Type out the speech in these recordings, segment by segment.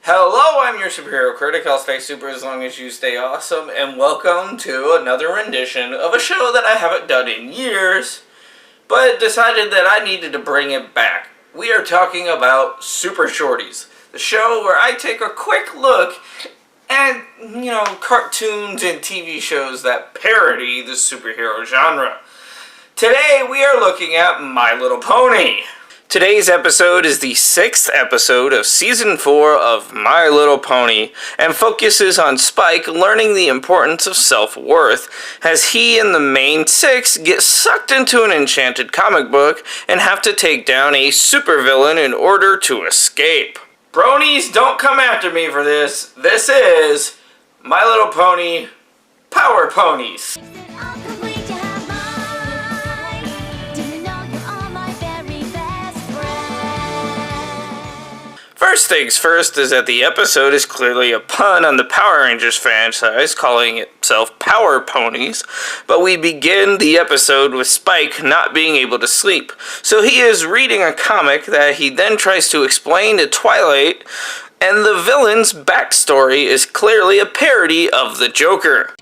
Hello, I'm your superhero critic. I'll stay super as long as you stay awesome, and welcome to another rendition of a show that I haven't done in years, but decided that I needed to bring it back. We are talking about Super Shorties, the show where I take a quick look at, cartoons and TV shows that parody the superhero genre. Today we are looking at My Little Pony. Today's episode is the 6th episode of Season 4 of My Little Pony, and focuses on Spike learning the importance of self-worth, as he and the main 6 get sucked into an enchanted comic book and have to take down a supervillain in order to escape. Bronies, don't come after me for this. This is My Little Pony, Power Ponies. First things first is that the episode is clearly a pun on the Power Rangers franchise, calling itself Power Ponies, but we begin the episode with Spike not being able to sleep. So he is reading a comic that he then tries to explain to Twilight, and the villain's backstory is clearly a parody of the Joker.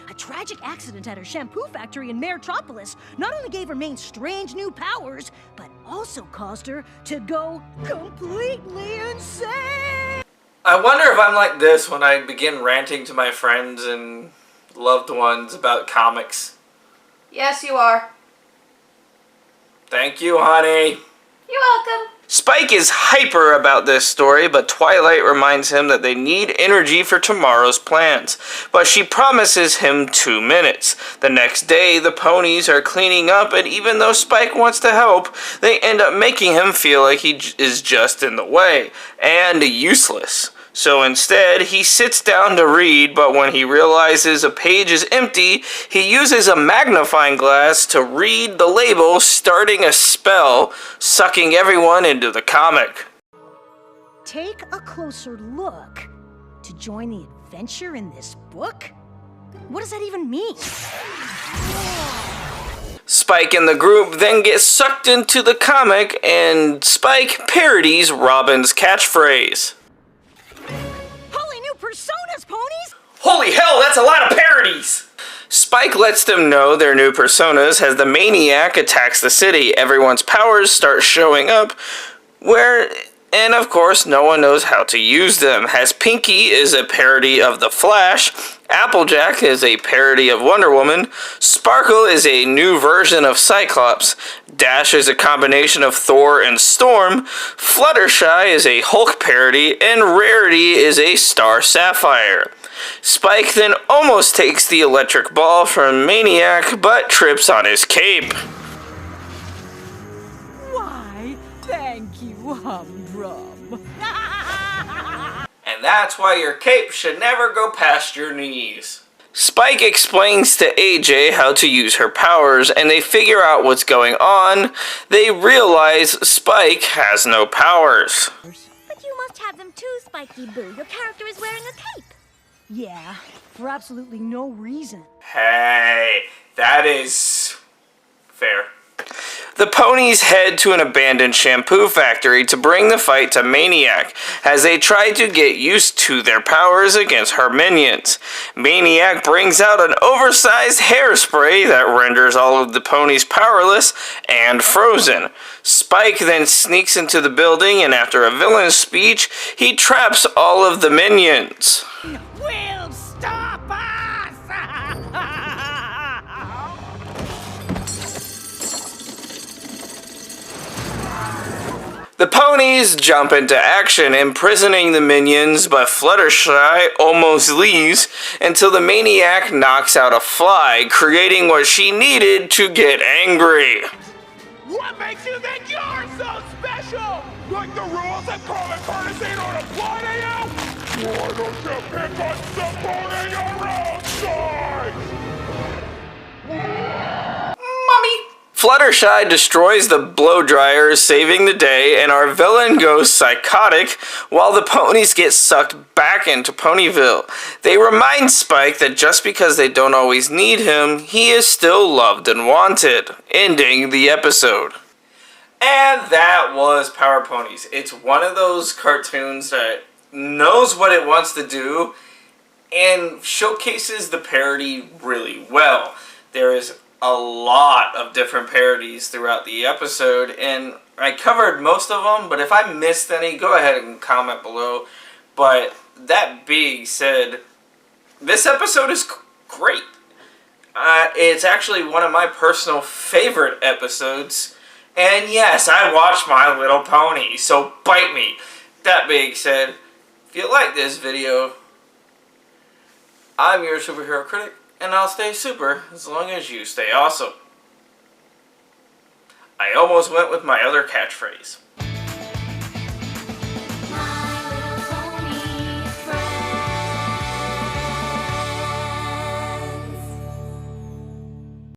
A tragic accident at her shampoo factory in Metropolis not only gave her main strange new powers, but also caused her to go completely insane. I wonder if I'm like this when I begin ranting to my friends and loved ones about comics. Yes, you are. Thank you, honey. You're welcome. Spike is hyper about this story, but Twilight reminds him that they need energy for tomorrow's plans. But she promises him 2 minutes. The next day, the ponies are cleaning up, and even though Spike wants to help, they end up making him feel like he is just in the way, and useless. So instead, he sits down to read, but when he realizes a page is empty, he uses a magnifying glass to read the label, starting a spell, sucking everyone into the comic. Take a closer look to join the adventure in this book? What does that even mean? Spike and the group then get sucked into the comic, and Spike parodies Robin's catchphrase. Personas, ponies? Holy hell, that's a lot of parodies! Spike lets them know their new personas as the Maniac attacks the city. Everyone's powers start showing up, and of course no one knows how to use them, as Pinky is a parody of The Flash, Applejack is a parody of Wonder Woman, Sparkle is a new version of Cyclops, Dash is a combination of Thor and Storm, Fluttershy is a Hulk parody, and Rarity is a Star Sapphire. Spike then almost takes the electric ball from Maniac, but trips on his cape. Why, thank you, Humdrum. And that's why your cape should never go past your knees. Spike explains to AJ how to use her powers, and they figure out what's going on. They realize Spike has no powers. But you must have them too, Spiky Boo. Your character is wearing a cape. Yeah, for absolutely no reason. Hey, that is fair. The ponies head to an abandoned shampoo factory to bring the fight to Maniac, as they try to get used to their powers against her minions. Maniac brings out an oversized hairspray that renders all of the ponies powerless and frozen. Spike then sneaks into the building, and after a villain's speech, he traps all of the minions. Will stop us! The ponies jump into action, imprisoning the minions, but Fluttershy almost leaves until the Maniac knocks out a fly, creating what she needed to get angry. What makes you think you're so special? Like the rules of common courtesy don't apply to you? Why don't you pick on supporting your own side? Mommy! Fluttershy destroys the blow dryer, saving the day, and our villain goes psychotic while the ponies get sucked back into Ponyville. They remind Spike that just because they don't always need him, he is still loved and wanted, ending the episode. And that was Power Ponies. It's one of those cartoons that knows what it wants to do and showcases the parody really well. There is a lot of different parodies throughout the episode, and I covered most of them, but if I missed any, go ahead and comment below. But that being said, this episode is great. It's actually one of my personal favorite episodes. And yes, I watch My Little Pony, so bite me. That being said, if you like this video, I'm your superhero critic, and I'll stay super as long as you stay awesome. I almost went with my other catchphrase.